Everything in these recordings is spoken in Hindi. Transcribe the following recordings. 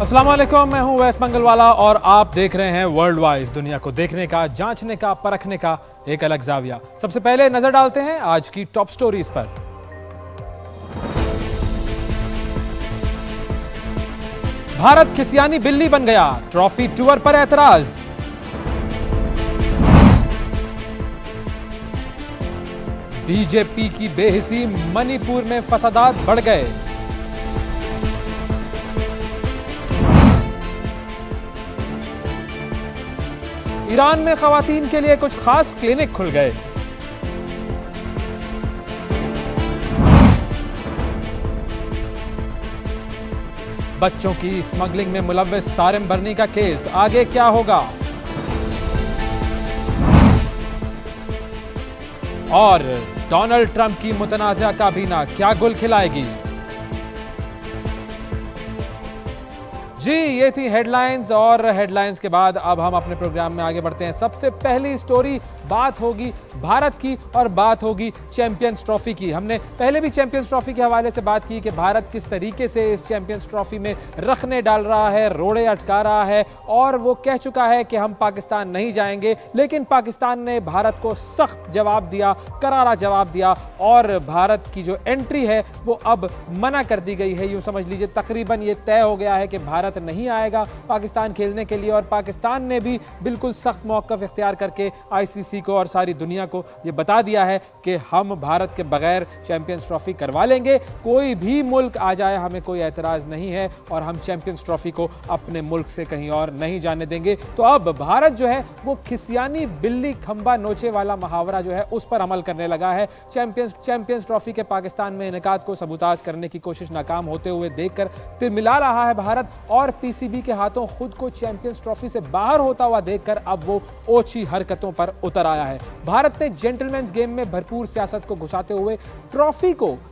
अस्सलाम वालेकुम, मैं हूं वैस मंगलवाला और आप देख रहे हैं वर्ल्ड वाइज, दुनिया को देखने का, जांचने का, परखने का एक अलग जाविया। सबसे पहले नजर डालते हैं आज की टॉप स्टोरीज पर। भारत खिसियानी बिल्ली बन गया, ट्रॉफी टूर पर ऐतराज। बीजेपी की बेहिसी, मणिपुर में फसादात बढ़ गए। ईरान में खवातीन के लिए कुछ खास क्लिनिक खुल गए। बच्चों की स्मगलिंग में मुलव्वस सारिम बरनी का केस, आगे क्या होगा? और डोनाल्ड ट्रंप की मुतनाज़ा काबीना क्या गुल खिलाएगी? जी, ये थी हेडलाइंस और हेडलाइंस के बाद अब हम अपने प्रोग्राम में आगे बढ़ते हैं। सबसे पहली स्टोरी, बात होगी भारत की और बात होगी चैंपियंस ट्रॉफी की। हमने पहले भी चैंपियंस ट्रॉफी के हवाले से बात की कि भारत किस तरीके से इस चैंपियंस ट्रॉफी में रखने डाल रहा है, रोड़े अटका रहा है और वो कह चुका है कि हम पाकिस्तान नहीं जाएंगे। लेकिन पाकिस्तान ने भारत को सख्त जवाब दिया, करारा जवाब दिया और भारत की जो एंट्री है वो अब मना कर दी गई है। यूं समझ लीजिए तकरीबन ये तय हो गया है कि भारत नहीं आएगा पाकिस्तान खेलने के लिए और पाकिस्तान ने भी बिल्कुल सख्त मौक़िफ़ इख्तियार करके आईसीसी को और सारी दुनिया को ये बता दिया है कि हम भारत के बगैर चैंपियंस ट्रॉफी करवा लेंगे। कोई भी मुल्क आ जाए, हमें कोई एतराज़ नहीं है और हम चैंपियंस ट्रॉफी को अपने मुल्क से कहीं और नहीं जाने देंगे। तो अब भारत जो है वो खिसियानी बिल्ली खंबा नोचे वाला मुहावरा जो है उस पर अमल करने लगा है। चैंपियंस ट्रॉफी के पाकिस्तान में इनेकाद को सबूताज करने की कोशिश नाकाम होते हुए देखकर तिलमिला रहा है भारत और पीसीबी के हाथों खुद को चैंपियंस ट्रॉफी से बाहर होता हुआ देखकर अब वो ओछी हरकतों पर उतर आया है। भारत ने जेंटलमैन्स गेम में भरपूर सियासत को घुसाते हुए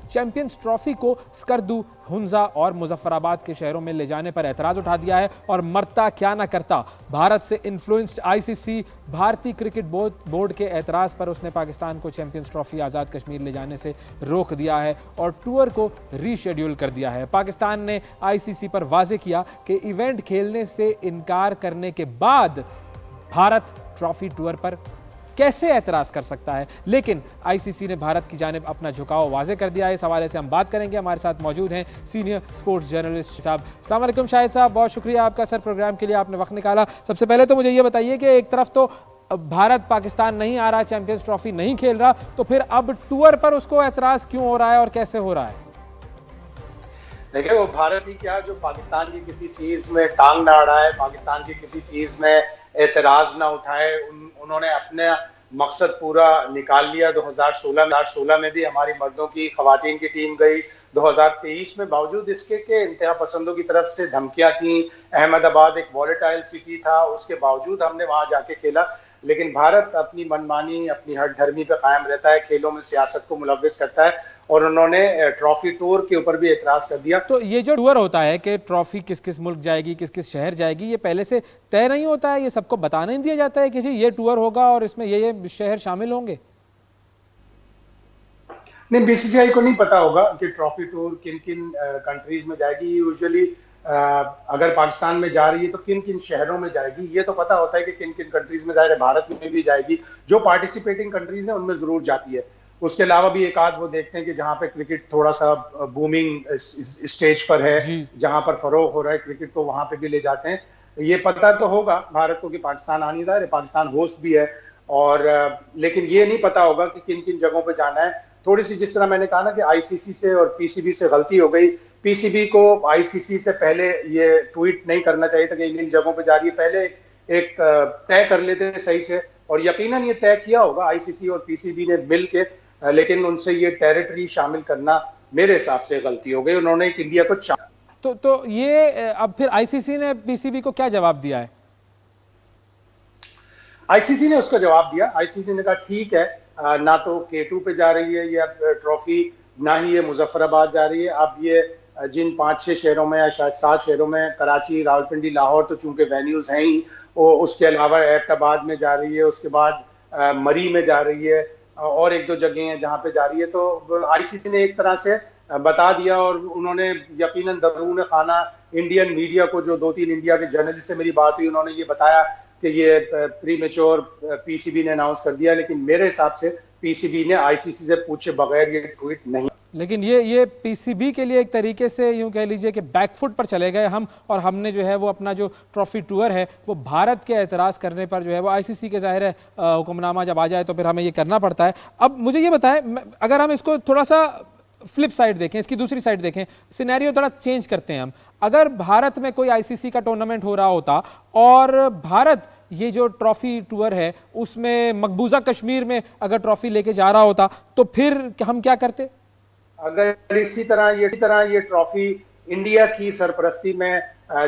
चैंपियंस ट्रॉफी को स्कर्दू, हुंजा और मुजफ्फराबाद के शहरों में ले जाने पर एतराज उठा दिया है और मरता क्या ना करता। भारत से इन्फ्लुएंस्ड आईसीसी, भारतीय क्रिकेट बोर्ड के एतराज पर उसने पाकिस्तान को चैंपियंस ट्रॉफी आज़ाद कश्मीर ले जाने से रोक दिया है और टूर को रीशेड्यूल कर दिया है। पाकिस्तान ने आईसीसी पर वाजे किया कि इवेंट खेलने से इनकार करने के बाद भारत ट्रॉफी टूर पर कैसे एतराज़ कर सकता है। लेकिन आईसीसी ने भारत की जानिब अपना झुकाव वाजे कर दिया है। इस हवाले से हम बात करेंगे। हमारे साथ मौजूद हैं सीनियर स्पोर्ट्स जर्नलिस्ट साहब। अस्सलाम वालेकुम शाहिद साहब, बहुत शुक्रिया आपका सर, प्रोग्राम के लिए आपने वक्त निकाला। सबसे पहले तो मुझे ये बताइए कि एक तरफ तो भारत पाकिस्तान नहीं आ रहा, चैंपियंस ट्रॉफी नहीं खेल रहा, तो फिर अब टूर पर उसको एतराज़ क्यों हो रहा है और कैसे हो रहा है? देखिए, वो भारत ही क्या जो पाकिस्तान की किसी चीज में टांग ना अड़ाए, पाकिस्तान की किसी चीज में एतराज ना उठाए, उन्होंने अपने मकसद पूरा निकाल लिया। 2016 में भी हमारी मर्दों की, खवातीन की टीम गई। 2023 में बावजूद इसके के इंतहा पसंदों की तरफ से धमकियां थी, अहमदाबाद एक वॉलेटाइल सिटी था, उसके बावजूद हमने वहां जाके खेला। लेकिन भारत अपनी मनमानी, अपनी हठधर्मी पे कायम रहता है, खेलों में सियासत को मुलव्विस करता है और उन्होंने ट्रॉफी टूर के ऊपर भी एतराज कर दिया। तो ये जो टूर होता है कि ट्रॉफी किस किस मुल्क जाएगी, किस किस शहर जाएगी, ये पहले से तय नहीं होता है? ये सबको बताने नहीं दिया जाता है कि जी ये टूर होगा और इसमें ये शहर शामिल होंगे? नहीं, बीसीसीआई को नहीं पता होगा कि ट्रॉफी टूर किन किन कंट्रीज में जाएगी। यूजुअली अगर पाकिस्तान में जा रही है तो किन किन शहरों में जाएगी ये तो पता होता है कि किन किन कंट्रीज में जाएगी। भारत में भी जाएगी, जो पार्टिसिपेटिंग कंट्रीज हैं उनमें जरूर जाती है। उसके अलावा भी एक आध वो देखते हैं कि जहां पे क्रिकेट थोड़ा सा बूमिंग स्टेज पर है, जहां पर फरोग हो रहा है क्रिकेट, तो वहां पे भी ले जाते हैं। ये पता तो होगा भारत को कि पाकिस्तान आने जा रहा है, पाकिस्तान होस्ट भी है, और लेकिन ये नहीं पता होगा कि किन किन जगहों पे जाना है। थोड़ी सी, जिस तरह मैंने कहा ना कि आईसीसी से और पीसीबी से गलती हो गई। पीसीबी को आईसीसी से पहले ये ट्वीट नहीं करना चाहिए था कि इन जगहों पे जा रही है, पहले एक तय कर लेते सही से, और यकीनन ये तय किया होगा आईसीसी और पीसीबी ने मिल के, लेकिन उनसे ये टेरिटरी शामिल करना मेरे हिसाब से गलती हो गई। उन्होंने इंडिया को तो ये अब फिर आईसीसी ने पीसीबी को क्या जवाब दिया है? आईसीसी ने उसका जवाब दिया। आईसीसी ने कहा ठीक है, ना तो K2 पे जा रही है ये ट्रॉफी, ना ही ये मुजफ्फराबाद जा रही है। अब ये जिन 5-6 शहरों में या शायद 7 शहरों में, कराची, रावलपिंडी, लाहौर तो चूंकि वेन्यूज हैं ही, उसके अलावा एबटाबाद में जा रही है, उसके बाद मरी में जा रही है, और एक दो जगह हैं जहां पे जा रही है। तो आईसीसी ने एक तरह से बता दिया। और उन्होंने यकीनन दरूम खाना इंडियन मीडिया को, जो 2-3 इंडिया के जर्नलिस्ट से मेरी बात हुई, उन्होंने ये बताया कि ये प्री मेच्योर पीसीबी ने अनाउंस कर दिया। लेकिन मेरे हिसाब से पीसीबी ने आईसीसी से पूछे बगैर ये ट्वीट नहीं। लेकिन ये पीसीबी के लिए एक तरीके से यूं कह लीजिए कि बैकफुट पर चले गए हम, और हमने जो है वो अपना जो ट्रॉफी टूर है वो भारत के एतराज़ करने पर जो है वो आईसीसी के ज़ाहिर है हुक्मनामा जब आ जाए तो फिर हमें ये करना पड़ता है। अब मुझे ये बताएं, अगर हम इसको थोड़ा सा फ्लिप साइड देखें, इसकी दूसरी साइड देखें, सिनेरियो थोड़ा चेंज करते हैं हम। अगर भारत में कोई आईसीसी का टूर्नामेंट हो रहा होता और भारत ये जो ट्रॉफी टूर है उसमें मकबूजा कश्मीर में अगर ट्रॉफी लेके जा रहा होता, तो फिर हम क्या करते? अगर इसी तरह ये ट्रॉफी इंडिया की सरपरस्ती में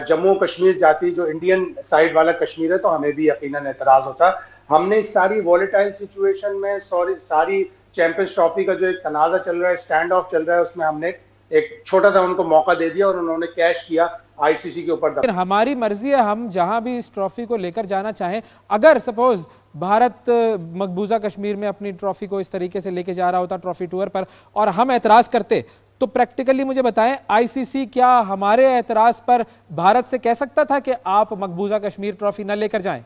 जम्मू कश्मीर जाती, जो इंडियन साइड वाला कश्मीर है, तो हमें भी यकीनन एतराज होता। हमने इस सारी वॉलेटाइल सिचुएशन में सारी चैंपियंस ट्रॉफी का जो एक तनाजा चल रहा है, स्टैंड ऑफ चल रहा है, उसमें हमने एक छोटा सा उनको मौका दे दिया और उन्होंने कैश किया आईसीसी के ऊपर। हमारी मर्जी है, हम जहां भी इस ट्रॉफी को लेकर जाना चाहें। अगर सपोज भारत मकबूजा कश्मीर में अपनी ट्रॉफी को इस तरीके से लेके जा रहा होता ट्रॉफी टूर पर, और हम एतराज करते, तो प्रैक्टिकली मुझे बताएं, आईसीसी क्या हमारे एतराज पर भारत से कह सकता था कि आप मकबूजा कश्मीर ट्रॉफी न लेकर जाएं?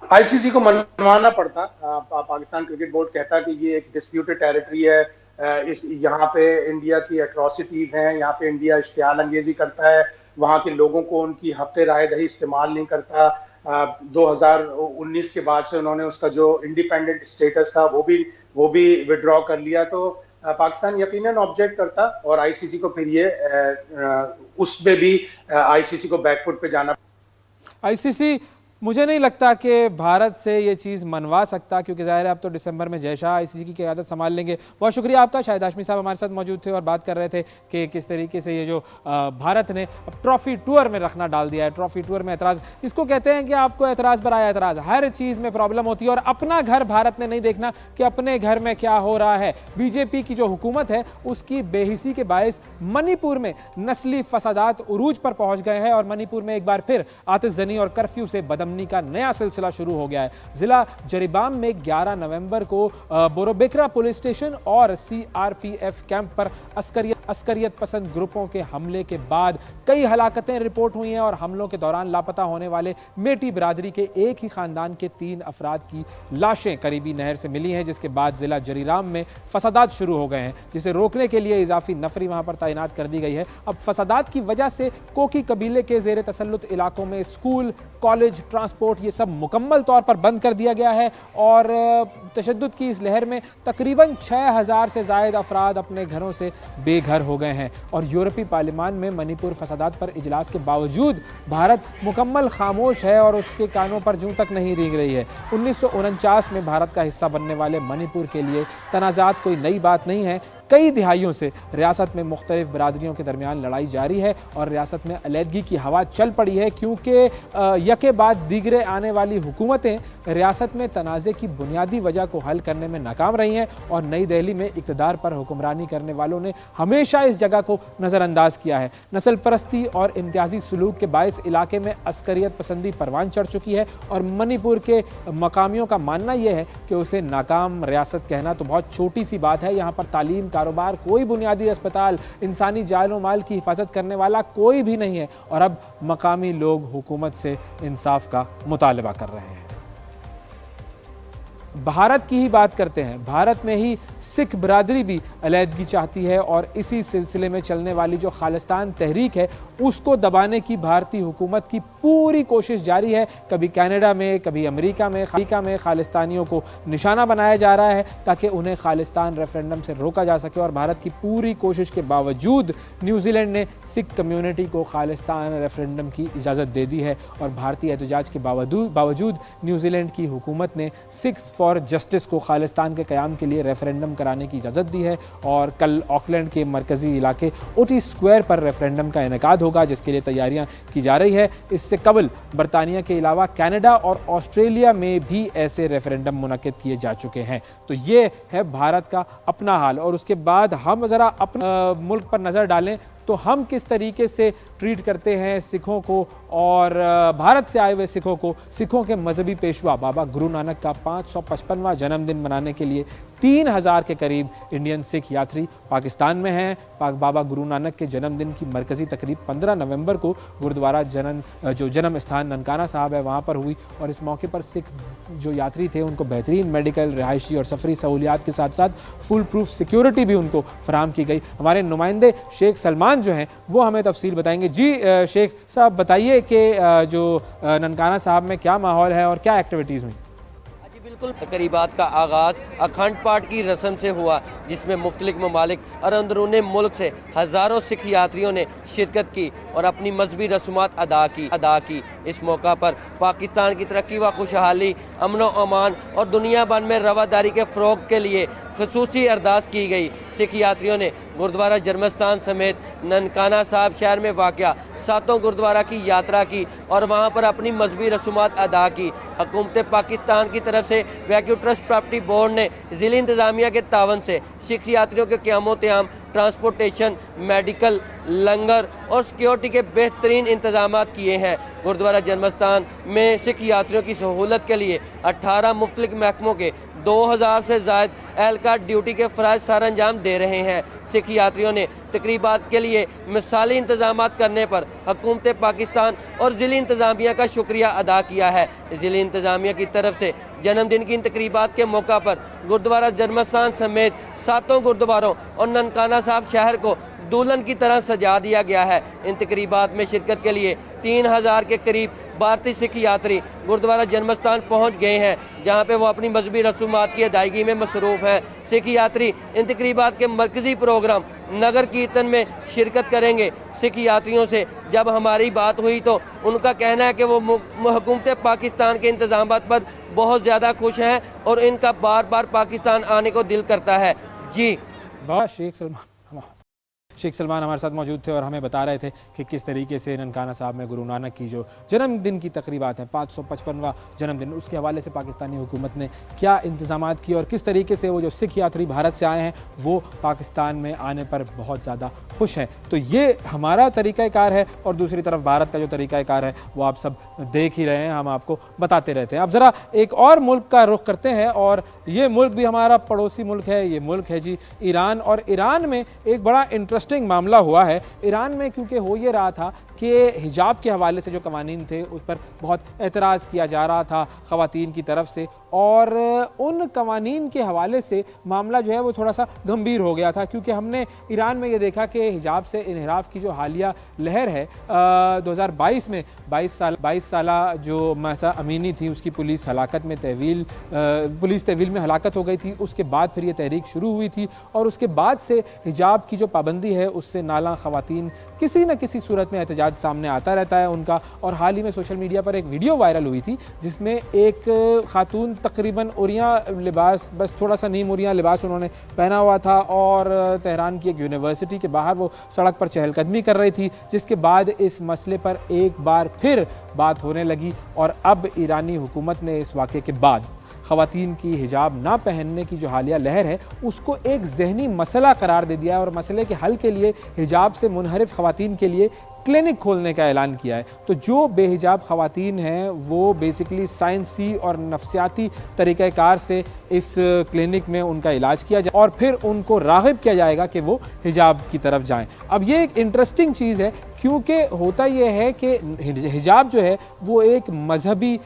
आईसीसी को मनवाना पड़ता। पाकिस्तान क्रिकेट बोर्ड कहता कि ये एक डिस्प्यूटेड टेरिटरी है, इस यहाँ पे इंडिया की एट्रोसिटीज हैं, यहाँ पे इंडिया इश्तियाल अंगेजी करता है, वहाँ के लोगों को उनकी हक राय दही इस्तेमाल नहीं करता। 2019 के बाद से उन्होंने उसका जो इंडिपेंडेंट स्टेटस था वो भी विड्रॉ कर लिया। तो पाकिस्तान यकीनन ऑब्जेक्ट करता और आईसीसी को फिर ये उसमें भी आईसीसी को बैकफुट पे जाना। आईसीसी मुझे नहीं लगता कि भारत से ये चीज़ मनवा सकता, क्योंकि ज़ाहिर है अब तो दिसंबर में जय शाह आईसीसी की क़यादत संभाल लेंगे। बहुत शुक्रिया आपका। शाहिद हाशमी साहब हमारे साथ मौजूद थे और बात कर रहे थे कि किस तरीके से ये जो भारत ने अब ट्रॉफी टूर में रखना डाल दिया है। ट्रॉफी टूर में एतराज़ इसको कहते हैं कि आपको एतराज़ पर आया एतराज़, हर चीज़ में प्रॉब्लम होती है और अपना घर भारत ने नहीं देखना कि अपने घर में क्या हो रहा है। बीजेपी की जो हुकूमत है उसकी बेहिसी के बायस मणिपुर में नस्ली फसादात उरूज पर पहुँच गए हैं और मणिपुर में एक बार फिर आतिशजनी और कर्फ्यू से बदमनी का नया सिलसिला शुरू हो गया है। जिला जरीबाम में 11 नवंबर को बोरोबेकरा पुलिस स्टेशन और सीआरपीएफ कैंप पर अस्करियत पसंद ग्रुपों के हमले के बाद कई हलाकतें रिपोर्ट हुई हैं और हमलों के दौरान लापता होने वाले मेटी बिरादरी के एक ही खानदान के 3 अफराद की लाशें करीबी नहर से मिली हैं, जिसके बाद जिला जरीराम में फसादात शुरू हो गए हैं, जिसे रोकने के लिए इजाफी नफरी वहां पर तैनात कर दी गई है। अब फसादात की वजह से कोकी कबीले के जेर तसल्लुत इलाकों में स्कूल, कॉलेज, ट्रांसपोर्ट ये सब मुकम्मल तौर पर बंद कर दिया गया है और तशद्दुद की इस लहर में तकरीबन 6000 से ज़ायद अफराद अपने घरों से बेघर हो गए हैं। और यूरोपीय पार्लियामान में मणिपुर फसादात पर इजलास के बावजूद भारत मुकम्मल खामोश है और उसके कानों पर जूं तक नहीं रेंग रही है। 1949 में भारत का हिस्सा बनने वाले मणिपुर के लिए तनाज़ात कोई नई बात नहीं है। कई दिहाइयों से रियासत में मुख्तलिफ बरादरियों के दरमियान लड़ाई जारी है और रियासत में अलहदगी की हवा चल पड़ी है, क्योंकि यके बाद दीगरे आने वाली हुकूमतें रियासत में तनाज़े की बुनियादी वजह को हल करने में नाकाम रही हैं और नई दिल्ली में इक़्तिदार पर हुक्मरानी करने वालों ने हमेशा इस जगह को नज़रअंदाज किया है। नस्ल परस्ती और इम्तियाजी सलूक के बायस इलाके में अस्करियत पसंदी परवान चढ़ चुकी है और मणिपुर के मकामियों का मानना यह है कि उसे नाकाम रियासत कहना तो बहुत छोटी सी बात है। यहाँ पर तालीम, कारोबार, कोई बुनियादी अस्पताल, इंसानी जान और माल की हिफाजत करने वाला कोई भी नहीं है और अब मकामी लोग हुकूमत से इंसाफ का मुतालबा कर रहे हैं। भारत की ही बात करते हैं। भारत में ही सिख बिरादरी भी अलहदगी चाहती है और इसी सिलसिले में चलने वाली जो खालिस्तान तहरीक है उसको दबाने की भारतीय हुकूमत की पूरी कोशिश जारी है। कभी कनाडा में, कभी अमेरिका में खालिस्तानियों को निशाना बनाया जा रहा है ताकि उन्हें खालिस्तान रेफरेंडम से रोका जा सके और भारत की पूरी कोशिश के बावजूद न्यूजीलैंड ने सिख कम्युनिटी को खालिस्तान रेफरेंडम की इजाज़त दे दी है और भारतीय एहतजाज के बावजूद न्यूजीलैंड की हुकूमत ने सिख्स फॉर जस्टिस को खालिस्तान के क़याम के लिए रेफरेंडम कराने की इजाज़त दी है और कल ऑकलैंड के मरकज़ी इलाके ओटी स्क्वायर पर रेफरेंडम का इनेकाद होगा, जिसके लिए तैयारियां की जा रही है। इससे कबल बरतानिया के अलावा कनाडा और ऑस्ट्रेलिया में भी ऐसे रेफरेंडम मुनक़िद किए जा चुके हैं। तो ये है भारत का अपना हाल। और उसके बाद हम ज़रा अपने मुल्क पर नज़र डालें तो हम किस तरीके से ट्रीट करते हैं सिखों को और भारत से आए हुए सिखों को। सिखों के मजहबी पेशवा बाबा गुरु नानक का 555वां जन्मदिन मनाने के लिए 3000 के करीब इंडियन सिख यात्री पाकिस्तान में हैं। पाक बाबा गुरु नानक के जन्मदिन की मरकज़ी तकरीब 15 नवंबर को गुरुद्वारा जन्म स्थान ननकाना साहब है वहाँ पर हुई और इस मौके पर सिख जो यात्री थे उनको बेहतरीन मेडिकल, रिहायशी और सफरी सहूलियात के साथ साथ फुल प्रूफ सिक्योरिटी भी उनको फराहम की गई। हमारे नुमाइंदे शेख सलमान जो हैं वो हमें तफसील बताएंगे। जी शेख साहब बताइए कि जो ननकाना साहब में क्या माहौल है और क्या एक्टिविटीज़ हुई? बिल्कुल, तकरीबात का आगाज़ अखंड पाठ की रस्म से हुआ जिसमें मुख्तलिफ ममालिक और अंदरून मुल्क से हज़ारों सिख यात्रियों ने शिरकत की और अपनी मजहबी रसूमात अदा की। इस मौका पर पाकिस्तान की तरक्की व खुशहाली, अमन व अमान और दुनिया भर में रवादारी के फ़रोग़ के लिए ख़ुसूसी अरदास की गई। सिख यात्रियों ने गुरुद्वारा जन्मस्थान समेत ननकाना साहब शहर में वाक़या 7 गुरुद्वारा की यात्रा की और वहाँ पर अपनी मजहबी रसूमात अदा की। हुकूमत पाकिस्तान की तरफ से वैक्यू ट्रस्ट प्रॉपर्टी बोर्ड ने ज़िली इंतज़ामिया के तावन से सिख यात्रियों के क़याम ट्रांसपोर्टेशन, मेडिकल, लंगर और सिक्योरिटी के बेहतरीन इंतजाम किए हैं। गुरुद्वारा जन्मस्थान में सिख यात्रियों की सहूलत के लिए 18 मुख्तलिफ महकमों के 2000 से ज़ायद एहलकार ड्यूटी के फ़राइज़ सर अंजाम दे रहे हैं। सिख यात्रियों ने तकरीबात के लिए मिसाली इंतजाम करने पर हुकूमत पाकिस्तान और ज़िली इंतज़ामिया का शुक्रिया अदा किया है। ज़िली इंतज़ामिया की तरफ से जन्मदिन की इन तकरीबात के मौका पर गुरुद्वारा जन्मस्थान समेत 7 गुरुद्वारों और ननकाना साहब शहर को दुल्हन की तरह सजा दिया गया है। इन तकरीबात में शिरकत के लिए 3000 के करीब भारतीय सिख यात्री गुरुद्वारा जन्मस्थान पहुंच गए हैं, जहां पे वो अपनी मजहबी रसूमात की अदायगी में मसरूफ़ है। सिख यात्री इन तकरीबात के मरकज़ी प्रोग्राम नगर कीर्तन में शिरकत करेंगे। सिख यात्रियों से जब हमारी बात हुई तो उनका कहना है कि वो हुकूमत पाकिस्तान के इंतज़ाम पर बहुत ज़्यादा खुश हैं और इनका बार बार पाकिस्तान आने को दिल करता है। जी शेख सलमान हमारे साथ मौजूद थे और हमें बता रहे थे कि किस तरीके से ननकाना साहब में गुरु नानक की जो जन्मदिन की तकरीबात हैं, 555वां जन्मदिन, उसके हवाले से पाकिस्तानी हुकूमत ने क्या इंतज़ामात किए और किस तरीके से वो जो सिख यात्री भारत से आए हैं वो पाकिस्तान में आने पर बहुत ज़्यादा खुश हैं। तो ये हमारा तरीक़ाकार है और दूसरी तरफ भारत का जो तरीक़ाकार है वो आप सब देख ही रहे हैं, हम आपको बताते रहते हैं। अब ज़रा एक और मुल्क का रुख करते हैं और ये मुल्क भी हमारा पड़ोसी मुल्क है। ये मुल्क है जी ईरान, और ईरान में एक बड़ा इंटरेस्टिंग मामला हुआ है। ईरान में क्योंकि हो ये रहा था कि हिजाब के हवाले से जो कवानीन थे उस पर बहुत एतराज़ किया जा रहा था ख़वातीन की तरफ से, और उन कवानीन के हवाले से मामला जो है वो थोड़ा सा गंभीर हो गया था, क्योंकि हमने ईरान में ये देखा कि हिजाब से इन्हिराफ की जो हालिया लहर है 2022 में 22 साला जो महसा अमीनी थी उसकी पुलिस तहवील में हलाकत हो गई थी। उसके बाद फिर ये तहरीक शुरू हुई थी और उसके बाद से हिजाब की जो पाबंदी है उससे नाला ख़वातीन किसी न किसी सूरत में एहतजाज सामने आता रहता है उनका। और हाल ही में सोशल मीडिया पर एक वीडियो वायरल हुई थी जिसमें एक खातून तकरीबन उरियां लिबास, बस थोड़ा सा नीम उरियां लिबास उन्होंने पहना हुआ था और तेहरान की एक यूनिवर्सिटी के बाहर वो सड़क पर चहलकदमी कर रही थी, जिसके बाद इस मसले पर एक बार फिर बात होने लगी और अब ईरानी हुकूमत ने इस वाक़े के बाद ख़वातीन की हिजाब ना पहनने की जो हालिया लहर है उसको एक ज़हनी मसला करार दे दिया है और मसले के हल के लिए हिजाब से मुनहरिफ ख़वातीन के लिए क्लिनिक खोलने का ऐलान किया है। तो जो बेहिजाब ख़वातीन हैं वो बेसिकली साइंसी और नफ्सियाती तरीक़ाकार से इस क्लिनिक में उनका इलाज किया जाए और फिर उनको राग़िब किया जाएगा कि वो हिजाब की तरफ जाएं। अब ये एक इंटरेस्टिंग चीज़ है क्योंकि होता ये है कि हिजाब जो है वो एक मजहबी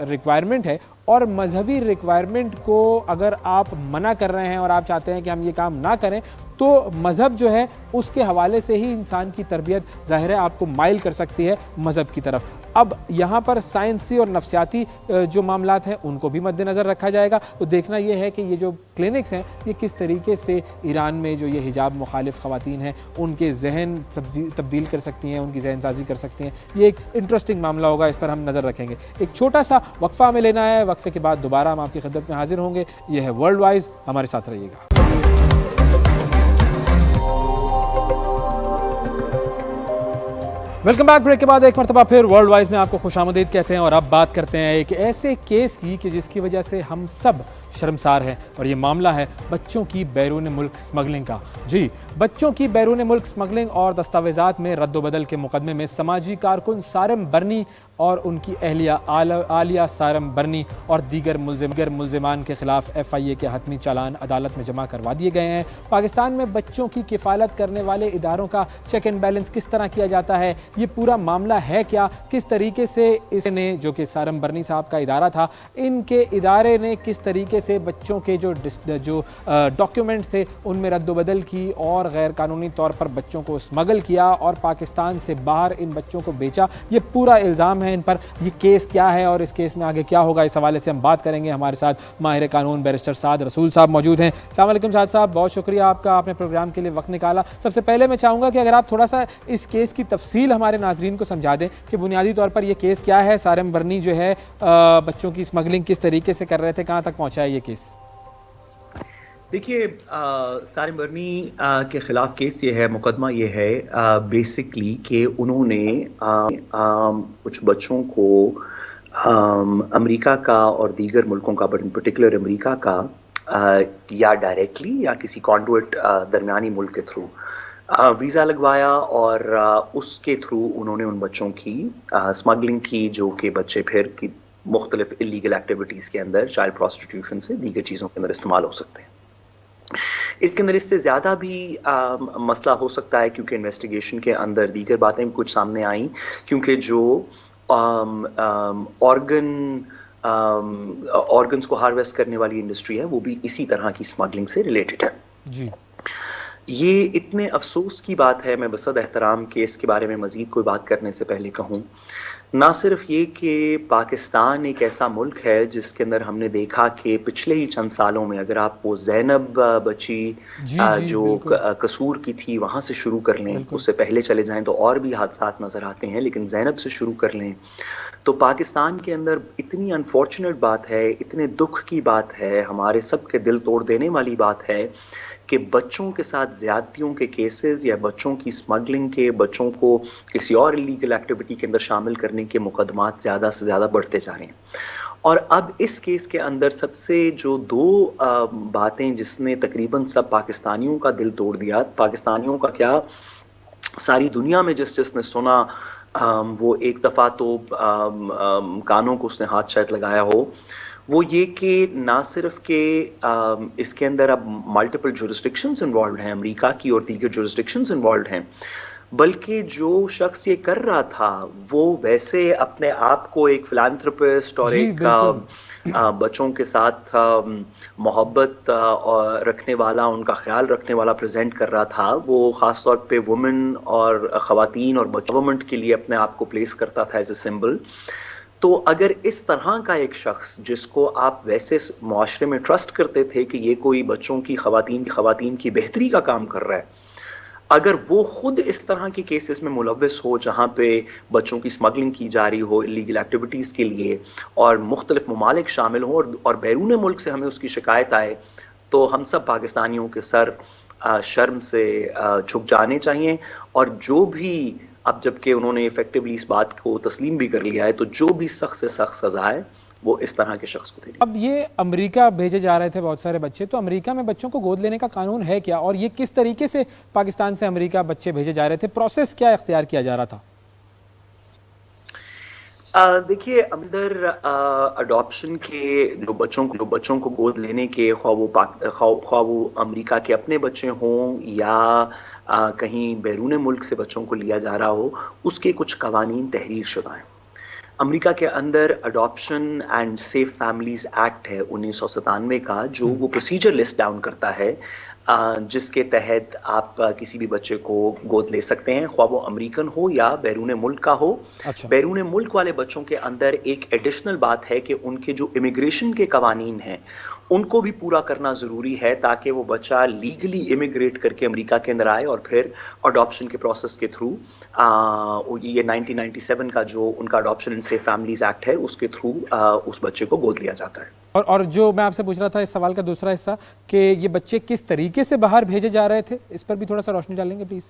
रिक्वायरमेंट है और मजहबी रिक्वायरमेंट को अगर आप मना कर रहे हैं और आप चाहते हैं कि हम ये काम ना करें तो मज़हब जो है उसके हवाले से ही इंसान की तरबियत ज़ाहिर है आपको माइल कर सकती है मज़हब की तरफ। अब यहाँ पर साइंसी और नफ्सियाती जो मामलात हैं उनको भी मद्देनज़र रखा जाएगा। तो देखना ये है कि ये जो क्लिनिक्स हैं ये किस तरीके से ईरान में जो ये हिजाब मुखालिफ ख़वातीन हैं उनके जहन तब्दील कर सकती हैं, उनकी जहन साजी कर सकती हैं। ये एक इंटरेस्टिंग मामला होगा, इस पर हम नज़र रखेंगे। एक छोटा सा वक्फ़ा हमें लेना है, वक्फ़े के बाद दोबारा हम आपकी खिदमत में हाजिर होंगे। ये है वर्ल्ड वाइज, हमारे साथ रहिएगा। Welcome back. ब्रेक के बाद एक मरतबा फिर वर्ल्ड वाइज में आपको खुशामदीद कहते हैं और अब बात करते हैं एक ऐसे केस की कि जिसकी वजह से हम सब शर्मसार हैं और ये मामला है बच्चों की बैरून मुल्क स्मगलिंग का। जी, बच्चों की बैरून मुल्क स्मगलिंग और दस्तावेज़ात में रद्दोबदल के मुकदमे में समाजी कारकुन सारम बर्नी और उनकी अहलिया आलिया सारम बर्नी और दीगर मुल्ज़िमान के खिलाफ FIA के हतमी चालान अदालत में जमा करवा दिए गए हैं। पाकिस्तान में बच्चों की किफ़ालत करने वाले इदारों का चेक एंड बैलेंस किस तरह किया जाता है, ये पूरा मामला है क्या, किस तरीके से इसने, जो कि सारम बर्नी साहब का इदारा था, इनके इदारे ने किस तरीके से बच्चों के जो डॉक्यूमेंट्स थे उनमें रद्दबदल की और गैर कानूनी तौर पर बच्चों को स्मगल किया और पाकिस्तान से बाहर इन बच्चों को बेचा, ये पूरा इल्ज़ाम है इन पर। ये केस क्या है और इस केस में आगे क्या होगा, इस हवाले से हम बात करेंगे। हमारे साथ माहिर कानून बैरिस्टर साद रसूल साहब मौजूद हैं। अस्सलाम वालेकुम साद साहब, बहुत शुक्रिया आपका, आपने प्रोग्राम के लिए वक्त निकाला। सबसे पहले मैं चाहूँगा कि अगर आप थोड़ा सा इस केस की तफसील हमारे नाजरीन को समझा दें कि बुनियादी तौर पर यह केस क्या है, सारम बर्नी जो है बच्चों की स्मगलिंग किस तरीके से कर रहे थे, कहाँ तक पहुँचा है ये केस? देखिए, सारम बर्नी के ख़िलाफ़ केस ये है, मुकदमा ये है बेसिकली कि उन्होंने कुछ बच्चों को अमेरिका का और दीगर मुल्कों का, बट इन पर्टिकुलर अमेरिका का, या डायरेक्टली या किसी कॉन्डुइट दरमियानी मुल्क के थ्रू वीज़ा लगवाया और उसके थ्रू उन्होंने उन बच्चों की स्मगलिंग की, जो कि बच्चे फिर की मुख्तलिफ इलीगल एक्टिविटीज़ के अंदर, चाइल्ड प्रोस्टिट्यूशन से दीगर चीज़ों के अंदर इस्तेमाल हो सकते हैं। इसके अंदर इससे ज़्यादा भी मसला हो सकता है, क्योंकि इन्वेस्टिगेशन के अंदर दीगर बातें भी कुछ सामने आई, क्योंकि जो ऑर्गन्स को हार्वेस्ट करने वाली इंडस्ट्री है वो भी इसी तरह की स्मगलिंग से रिलेटेड है जी। ये इतने अफसोस की बात है, मैं बसद एहतराम के इसके बारे में मज़ीद कोई बात करने से पहले कहूँ, ना सिर्फ ये कि पाकिस्तान एक ऐसा मुल्क है जिसके अंदर हमने देखा कि पिछले ही चंद सालों में, अगर आप वो ज़ैनब बच्ची जो कसूर की थी वहाँ से शुरू कर लें, उससे पहले चले जाएं तो और भी हादसात नज़र आते हैं, लेकिन ज़ैनब से शुरू कर लें तो पाकिस्तान के अंदर इतनी अनफॉर्चुनेट बात है, इतने दुख की बात है, हमारे सब के दिल तोड़ देने वाली बात है कि बच्चों के साथ ज़्यादतियों के केसेस या बच्चों की स्मगलिंग के, बच्चों को किसी और इलीगल एक्टिविटी के अंदर शामिल करने के मुकदमात ज़्यादा से ज़्यादा बढ़ते जा रहे हैं। और अब इस केस के अंदर सबसे जो दो बातें जिसने तकरीबन सब पाकिस्तानियों का दिल तोड़ दिया, पाकिस्तानियों का क्या, सारी दुनिया में जिसने सुना वो एक दफ़ा तो कानों को उसने हाथ शायद लगाया हो, वो ये कि ना सिर्फ के इसके अंदर अब मल्टीपल जुरिस्डिक्शंस इन्वॉल्व हैं, अमेरिका की और दीगर जुरिस्डिक्शंस इन्वॉल्व हैं, बल्कि जो शख्स ये कर रहा था वो वैसे अपने आप को एक फिलैंथ्रोपिस्ट और एक बच्चों के साथ मोहब्बत रखने वाला, उनका ख्याल रखने वाला प्रेजेंट कर रहा था। वो ख़ास तौर पे वुमेन और ख़वातीन और गवर्नमेंट के लिए अपने आप को प्लेस करता था एज ए सिंबल। तो अगर इस तरह का एक शख्स, जिसको आप वैसे मुआशरे में ट्रस्ट करते थे कि ये कोई बच्चों की, ख़वातीन की बेहतरी का काम कर रहा है, अगर वो खुद इस तरह के केसेस में मुलव्वस हो जहाँ पे बच्चों की स्मगलिंग की जा रही हो इलीगल एक्टिविटीज़ के लिए और मुख्तलिफ ममालिक शामिल हो और बैरून मुल्क से हमें उसकी शिकायत आए, तो हम सब पाकिस्तानियों के सर शर्म से झुक जाने चाहिए। और जो भी, अब जबकि उन्होंने इफेक्टिवली इस बात को तस्लीम भी कर लिया है, तो जो भी सख्त से सख्त सज़ा है वो इस तरह के शख्स को देनी। अब ये अमेरिका भेजे जा रहे थे बहुत सारे बच्चे, तो अमेरिका में बच्चों को गोद लेने का कानून है क्या, और ये किस तरीके से पाकिस्तान से अमेरिका बच्चे भेजे जा रहे थे, प्रोसेस क्या इख्तियार किया जा रहा था? देखिए, अंदर अडॉप्शन के जो बच्चों को गोद लेने के, ख्वाह वो अमेरिका के अपने बच्चे हों या कहीं बैरून मुल्क से बच्चों को लिया जा रहा हो, उसके कुछ कवानीन तहरीर शुदा हैं। अमेरिका के अंदर adoption and safe families act है 1997 का, जो वो प्रोसीजर लिस्ट डाउन करता है जिसके तहत आप किसी भी बच्चे को गोद ले सकते हैं, ख्वाह वो अमेरिकन हो या बैरून मुल्क का हो। अच्छा। बैरून मुल्क वाले बच्चों के अंदर एक एडिशनल बात है कि उनके जो इमिग्रेशन के कवानीन हैं उनको भी पूरा करना ज़रूरी है, ताकि वो बच्चा लीगली इमिग्रेट करके अमेरिका के अंदर आए और फिर अडॉप्शन के प्रोसेस के थ्रू, ये 1997 का जो उनका adoption and safe families act है, उसके थ्रू उस बच्चे को गोद लिया जाता है। और जो मैं आपसे पूछ रहा था इस सवाल का दूसरा हिस्सा, कि ये बच्चे किस तरीके से बाहर भेजे जा रहे थे, इस पर भी थोड़ा सा रोशनी डालेंगे प्लीज़?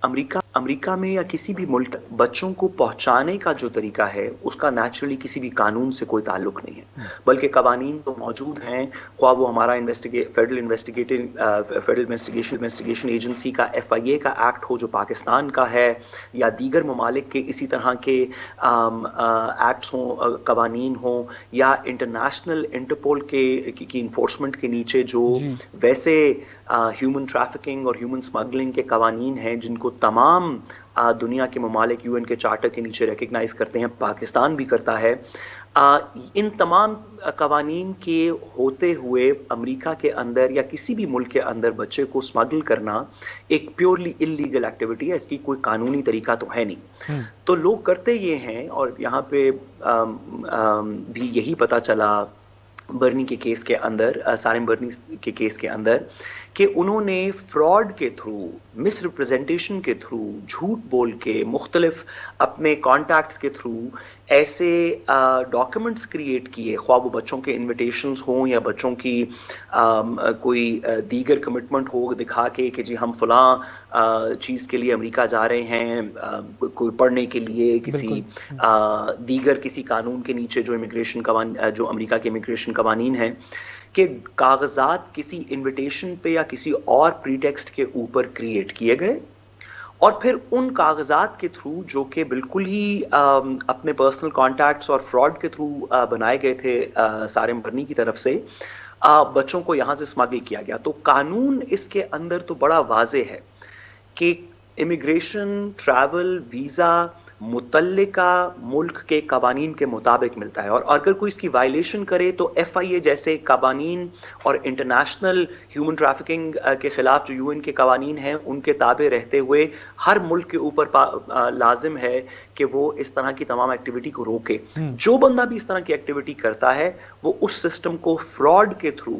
अमेरिका में या किसी भी मुल्क बच्चों को पहुंचाने का जो तरीका है उसका नेचुरली किसी भी कानून से कोई ताल्लुक नहीं है, बल्कि कवानीन तो मौजूद हैं, ख्वाह वो हमारा फेडरल इन्वेस्टिगेशन एजेंसी का FIA का एक्ट हो जो पाकिस्तान का है, या दीगर ममालिक के इसी तरह के एक्ट्स हों, कवानीन हों, या इंटरनेशनल इंटरपोल की इन्फोर्समेंट के नीचे जो वैसे ह्यूमन ट्रैफिकिंग और ह्यूमन स्मगलिंग के कवानीन हैं जिनको तमाम दुनिया के ममालिक UN के चार्टर के नीचे रिकग्नाइज करते हैं, पाकिस्तान भी करता है। इन तमाम कवानीन के होते हुए अमेरिका के अंदर या किसी भी मुल्क के अंदर बच्चे को स्मगल करना एक प्योरली इलीगल एक्टिविटी है, इसकी कोई कानूनी तरीका तो है नहीं। तो लोग करते ये हैं, और यहाँ पे भी यही पता चला बर्नी के केस के अंदर, सारिम बर्नी के केस के अंदर, कि उन्होंने फ्रॉड के थ्रू, मिस रिप्रेजेंटेशन के थ्रू, झूठ बोल के, मुख्तलिफ अपने कॉन्टैक्ट्स के थ्रू ऐसे डॉक्यूमेंट्स क्रिएट किए, ख्वाह वो बच्चों के इन्विटेशंस हों या बच्चों की कोई दीगर कमिटमेंट हो, दिखा के कि जी हम फलां चीज़ के लिए अमेरिका जा रहे हैं, कोई पढ़ने के लिए, किसी दीगर किसी कानून के नीचे जो जो अमेरिका के इमिग्रेशन कवानीन हैं, कि कागजात किसी इनविटेशन पे या किसी और प्रीटेक्स्ट के ऊपर क्रिएट किए गए, और फिर उन कागजात के थ्रू जो कि बिल्कुल ही अपने पर्सनल कॉन्टैक्ट्स और फ्रॉड के थ्रू बनाए गए थे सारिम बर्नी की तरफ से, बच्चों को यहाँ से स्मगल किया गया। तो कानून इसके अंदर तो बड़ा वाज़े है कि इमिग्रेशन, ट्रैवल, वीज़ा मुतल्लिका मुल्क के कवानीन के मुताबिक मिलता है, और अगर कोई इसकी वायलेशन करे तो FIA जैसे कवानीन और इंटरनेशनल ह्यूमन ट्रैफिकिंग के खिलाफ जो UN के कवानीन हैं उनके ताबे रहते हुए हर मुल्क के ऊपर लाजिम है कि वो इस तरह की तमाम एक्टिविटी को रोके। जो बंदा भी इस तरह की एक्टिविटी करता है वो उस सिस्टम को फ्रॉड के थ्रू,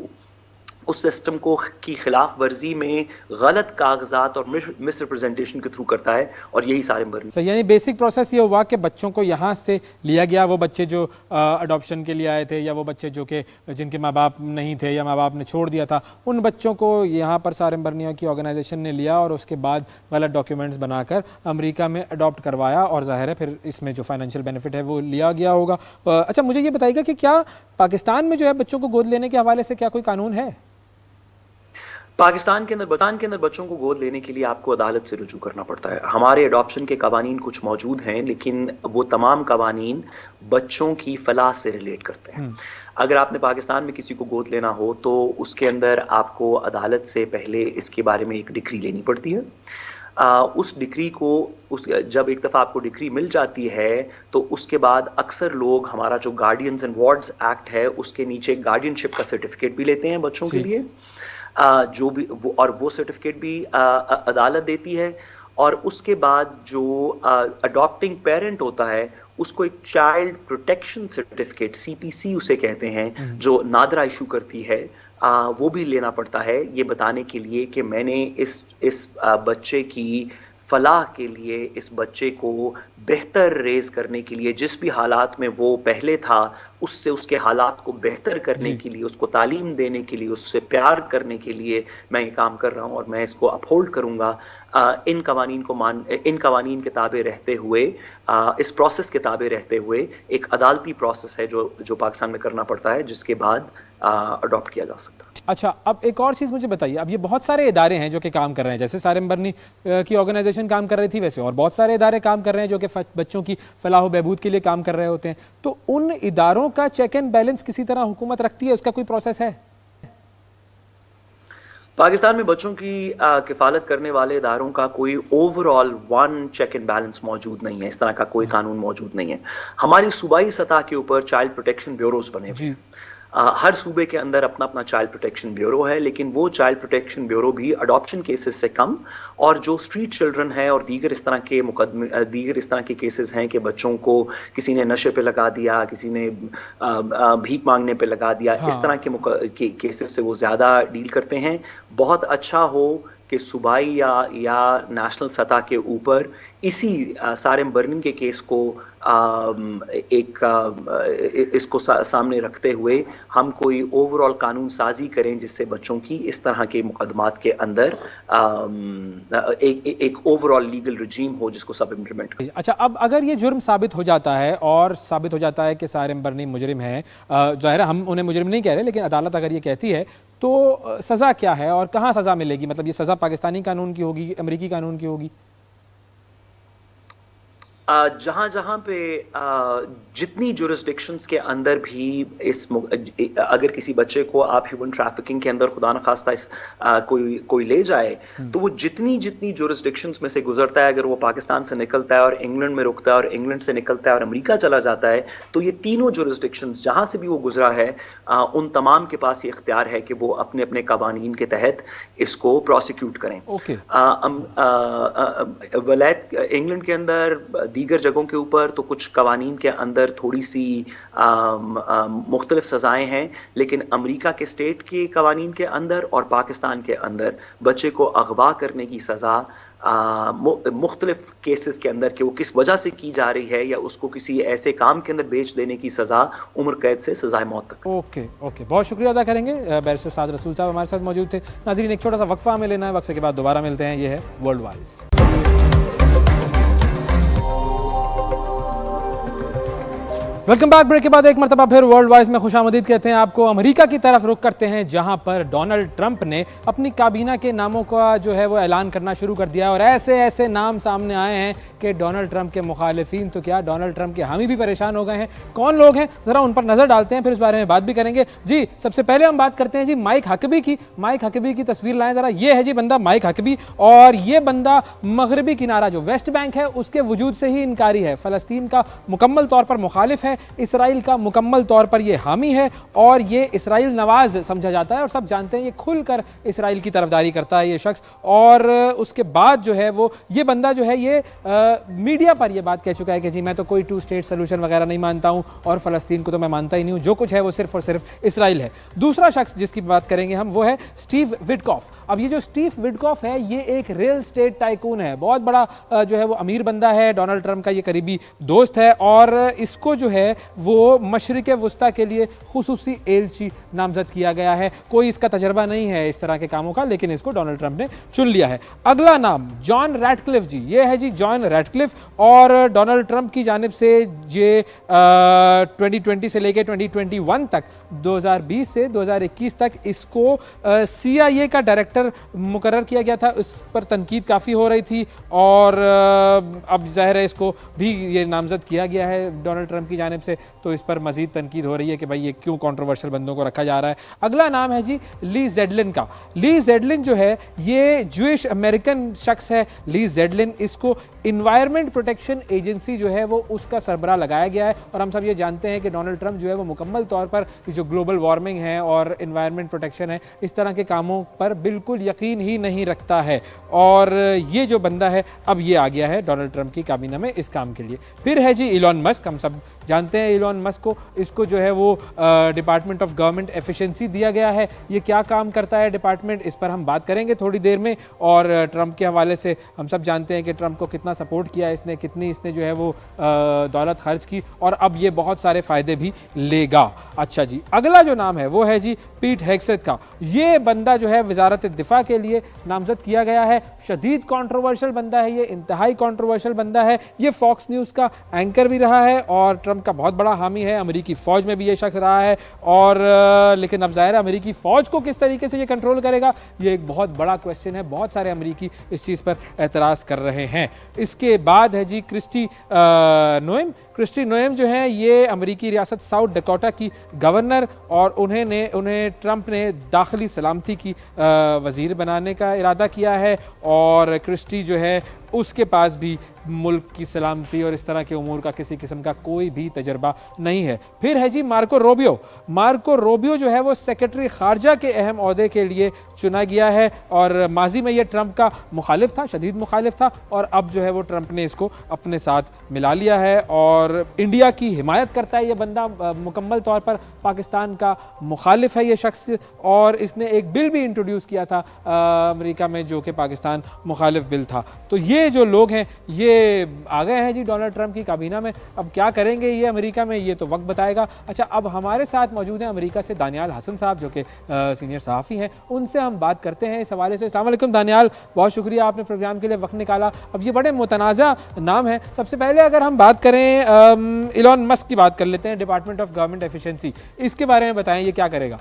उस सिस्टम को की खिलाफ वर्जी में गलत कागजात और मिस रिप्रेजेंटेशन के थ्रू करता है, और यही सारिम बर्नी। सही, यानी बेसिक प्रोसेस ये हुआ कि बच्चों को यहाँ से लिया गया, वो बच्चे जो अडॉप्शन के लिए आए थे या वो बच्चे जो कि जिनके माँ बाप नहीं थे या माँ बाप ने छोड़ दिया था, उन बच्चों को यहाँ पर सारिम बर्निया की ऑर्गेनाइजेशन ने लिया और उसके बाद गलत डॉक्यूमेंट्स बनाकर अमेरिका में अडॉप्ट करवाया, और जाहिर है फिर इसमें जो फाइनेंशियल बेनिफिट है वो लिया गया होगा। अच्छा, मुझे ये बताइएगा कि क्या पाकिस्तान में जो है बच्चों को गोद लेने के हवाले से क्या कोई कानून है? पाकिस्तान के अंदर बच्चों को गोद लेने के लिए आपको अदालत से रुजू करना पड़ता है। हमारे अडॉप्शन के कवानीन कुछ मौजूद हैं, लेकिन वो तमाम कवानीन बच्चों की फलाह से रिलेट करते हैं। अगर आपने पाकिस्तान में किसी को गोद लेना हो तो उसके अंदर आपको अदालत से पहले इसके बारे में एक डिक्री लेनी पड़ती है। उस डिक्री को जब एक दफ़ा आपको डिक्री मिल जाती है तो उसके बाद अक्सर लोग हमारा जो गार्डियंस एंड वार्ड्स एक्ट है उसके नीचे गार्डियनशिप का सर्टिफिकेट भी लेते हैं बच्चों के लिए, जो भी वो सर्टिफिकेट भी अदालत देती है। और उसके बाद जो अडॉप्टिंग पेरेंट होता है उसको एक चाइल्ड प्रोटेक्शन सर्टिफिकेट, CPC उसे कहते हैं, जो नादरा इशू करती है, वो भी लेना पड़ता है, ये बताने के लिए कि मैंने इस बच्चे की फलाह के लिए, इस बच्चे को बेहतर रेज करने के लिए, जिस भी हालात में वो पहले था उससे उसके हालात को बेहतर करने के लिए, उसको तालीम देने के लिए, उससे प्यार करने के लिए मैं ये काम कर रहा हूँ और मैं इसको अपहोल्ड करूँगा। इन कवानीन के ताबे रहते हुए, इस प्रोसेस के ताबे रहते हुए एक अदालती प्रोसेस है जो पाकिस्तान में करना पड़ता है, जिसके बाद अडॉप्ट किया जा सकता है। अच्छा, अब एक और चीज़ मुझे बताइए, अब ये बहुत सारे इदारे हैं जो कि काम कर रहे हैं, जैसे सारिम बर्नी की ऑर्गेनाइजेशन काम कर रही थी, वैसे और बहुत सारे इदारे काम कर रहे हैं जो कि बच्चों की फलाह व बहबूद के लिए काम कर रहे होते हैं। तो उन इदारों का चेक एंड बैलेंस किसी तरह हुकूमत रखती है, उसका कोई प्रोसेस है? पाकिस्तान में बच्चों की किफ़ालत करने वाले इदारों का कोई overall one check and balance मौजूद नहीं है, इस तरह का कोई कानून मौजूद नहीं है। हमारी सूबाई सतह के ऊपर चाइल्ड प्रोटेक्शन ब्यूरोज बने हुए हैं। हर सूबे के अंदर अपना अपना चाइल्ड प्रोटेक्शन ब्यूरो है, लेकिन वो चाइल्ड प्रोटेक्शन ब्यूरो भी अडॉप्शन केसेस से कम, और जो स्ट्रीट चिल्ड्रन है और दीगर इस तरह के केसेस हैं कि बच्चों को किसी ने नशे पे लगा दिया, किसी ने भीख मांगने पे लगा दिया, इस तरह के केसेस से वो ज़्यादा डील करते हैं। बहुत अच्छा हो कि सूबाई या नेशनल सतह के ऊपर इसी सारेम बर्निंग के केस को इसको सामने रखते हुए हम कोई ओवरऑल कानून साजी करें जिससे बच्चों की इस तरह के मुकदमात के अंदर एक ओवरऑल लीगल रजीम हो जिसको सब इम्प्लीमेंट करें। अच्छा, अब अगर ये जुर्म साबित हो जाता है और साबित हो जाता है कि सारेम बर्नी मुजरिम है, ज़ाहिर है हम उन्हें मुजरिम नहीं कह रहे, लेकिन अदालत अगर ये कहती है तो सज़ा क्या है और कहाँ सज़ा मिलेगी? मतलब ये सज़ा पाकिस्तानी कानून की होगी, अमेरिकी कानून की होगी? जहां पे जितनी जुरिस्डिक्शंस के अंदर भी अगर किसी बच्चे को आप ह्यूमन ट्रैफिकिंग के अंदर खुदा न खास्ता कोई ले जाए तो वो जितनी जुरिस्डिक्शंस में से गुजरता है, अगर वो पाकिस्तान से निकलता है और इंग्लैंड में रुकता है और इंग्लैंड से निकलता है और अमेरिका चला जाता है, तो ये तीनों जुरिस्डिक्शंस जहां से भी वो गुजरा है उन तमाम के पास ये इख्तियार है कि वो अपने अपने कवानीन के तहत इसको प्रोसिक्यूट करें। वलायत इंग्लैंड के अंदर दीगर जगहों के ऊपर तो कुछ कवानीन के अंदर थोड़ी सी मुख्तलिफ सजाएं हैं, लेकिन अमेरिका के स्टेट के कवानीन के अंदर और पाकिस्तान के अंदर बच्चे को अगवा करने की सजा मुख्तलिफ केसेस के अंदर कि वो किस वजह से की जा रही है या उसको किसी ऐसे काम के अंदर बेच देने की सजा उम्र कैद से सजाए मौत तक। ओके, बहुत शुक्रिया अदा करेंगे। बैरिस्टर साद रसूल साहब हमारे साथ मौजूद थे। नाज़रीन, एक छोटा सा वक्फा हमें लेना है, वक्फे के बाद दोबारा मिलते हैं। ये है world wise. Welcome back. Break के बाद एक मरतबा फिर वर्ल्ड वाइज में खुशामदीद कहते हैं आपको। अमेरिका की तरफ रुख करते हैं, जहां पर डोनाल्ड ट्रंप ने अपनी काबीना के नामों का जो है वो ऐलान करना शुरू कर दिया और ऐसे ऐसे नाम सामने आए हैं कि डोनाल्ड ट्रंप के मुखालिफिन तो क्या, डोनाल्ड ट्रंप के हामी भी परेशान हो गए हैं। कौन लोग हैं ज़रा उन पर नज़र डालते हैं, फिर इस बारे में बात भी करेंगे। जी, सबसे पहले हम बात करते हैं जी माइक हकबी की। माइक हकबी की तस्वीर लाएं ज़रा। ये है जी बंदा माइक हकबी, और ये बंदा मगरबी किनारा जो वेस्ट बैंक है उसके वजूद से ही इनकारी है। फ़लस्तीन का मुकम्मल तौर पर मुखालिफ है, इसराइल का मुकम्मल तौर पर ये हामी है और ये इसराइल नवाज समझा जाता है और सब जानते हैं ये खुलकर इसराइल की तरफदारी करता है ये शख्स। और उसके बाद जो है वो ये बंदा जो है ये मीडिया पर ये बात कह चुका है कि जी मैं तो कोई 2 स्टेट सोल्यूशन वगैरह नहीं मानता हूँ और फ़लस्तीन को तो मैं मानता ही नहीं हूँ, जो कुछ है वो सिर्फ और सिर्फ इसराइल है। दूसरा शख्स जिसकी बात करेंगे हम वो है स्टीव विटकॉफ। अब ये जो स्टीव विटकॉफ है ये एक रियल स्टेट टाइकून है, बहुत बड़ा जो है वो अमीर बंदा है, डोनाल्ड ट्रंप का ये करीबी दोस्त है और इसको जो है वो मशरिक़ वुस्ता के लिए खुसूसी एलची नामजद किया गया है। कोई इसका तजर्बा नहीं है इस तरह के कामों का, लेकिन इसको डोनाल्ड ट्रंप ने चुन लिया है। अगला नाम जॉन रैटक्लिफ जी, ये है जी जॉन रैटक्लिफ, और डोनाल्ड ट्रंप की जानिब से ये 2020 से लेकर 2021 तक, 2020 से 2021 तक इसको CIA का डायरेक्टर मुकर्रर किया गया था। उस पर तनकीद काफ़ी हो रही थी और अब ज़ाहिर है इसको भी ये नामजद किया गया है डोनाल्ड ट्रंप की जानिब से, तो इस पर मजीद तनकीद हो रही है कि भाई ये क्यों कंट्रोवर्शियल बंदों को रखा जा रहा है। अगला नाम है जी ली जेडलिन का। ली जेडलिन जो है ये ज्यूइश अमेरिकन शख्स है। ली जेडलिन, इसको इन्वायरमेंट प्रोटेक्शन एजेंसी जो है वो उसका सरबराह लगाया गया है और हम सब ये जानते हैं कि डोनाल्ड ट्रंप जो है वो मुकम्मल तौर पर जो ग्लोबल वार्मिंग है और इन्वायरमेंट प्रोटेक्शन है इस तरह के कामों पर बिल्कुल यकीन ही नहीं रखता है, और ये जो बंदा है अब ये आ गया है डोनाल्ड ट्रंप की काबीना में इस काम के लिए। फिर है जी इलॉन मस्क। हम सब जानते हैं इलॉन मस्क को, इसको जो है वो डिपार्टमेंट ऑफ गवर्नमेंट एफिशिएंसी दिया गया है। ये क्या काम करता है डिपार्टमेंट, इस पर हम बात करेंगे थोड़ी देर में। और ट्रंप के हवाले से हम सब जानते हैं कि ट्रंप को कितना सपोर्ट किया इसने, कितनी इसने जो है वो दौलत खर्च की, और अब ये बहुत सारे फ़ायदे भी लेगा। अच्छा जी, अगला जो नाम है वो है जी पीट हेग्सेथ का। ये बंदा जो है वजारत दिफा के लिए नामजद किया गया है। शदीद कंट्रोवर्शियल बंदा है ये, इंतहाई कंट्रोवर्शियल बंदा है ये। फॉक्स न्यूज़ का एंकर भी रहा है और ट्रंप का बहुत बड़ा हामी है। अमेरिकी फ़ौज में भी ये शख्स रहा है और लेकिन अब ज़ाहिर है अमेरिकी फ़ौज को किस तरीके से ये कंट्रोल करेगा ये एक बहुत बड़ा क्वेश्चन है। बहुत सारे अमेरिकी इस चीज़ पर एतराज़ कर रहे हैं। इसके बाद है जी क्रिस्टी नोएम। क्रिस्टी नोएम जो है ये अमेरिकी रियासत साउथ डकोटा की गवर्नर, और उन्हें ट्रंप ने दाखिली सलामती की वज़ीर बनाने का इरादा किया है। और क्रिस्टी जो है उसके पास भी मुल्क की सलामती और इस तरह के उमूर का किसी किस्म का कोई भी तजर्बा नहीं है। फिर है जी मार्को रोबियो। मार्को रोबियो जो है वो सेक्रेटरी खारजा के अहम ओहदे के लिए चुना गया है और माजी में ये ट्रंप का मुखालिफ था, शदीद मुखालिफ था, और अब जो है वो ट्रंप ने इसको अपने साथ मिला लिया है और इंडिया की हिमायत करता है। ये बंदा मुकम्मल तौर पर पाकिस्तान का मुखालिफ है ये शख्स, और इसने एक बिल भी इंट्रोड्यूस किया था अमेरिका में जो कि पाकिस्तान मुखालिफ बिल था। तो ये जो लोग हैं ये आ गए हैं जी डोनाल्ड ट्रंप की काबीना में। अब क्या करेंगे ये अमेरिका में, ये तो वक्त बताएगा। अच्छा, अब हमारे साथ मौजूद हैं अमेरिका से दानियाल हसन साहब जो कि सीनियर सहाफ़ी हैं, उनसे हम बात करते हैं इस हवाले से। अस्सलाम वालेकुम दानियाल, बहुत शुक्रिया आपने प्रोग्राम के लिए वक्त निकाला। अब ये बड़े मुतनाज़ा नाम है। सबसे पहले अगर हम बात करें इलॉन मस्क की बात कर लेते हैं, डिपार्टमेंट ऑफ गवर्नमेंट एफिशिएंसी, इसके बारे में बताएं ये क्या करेगा।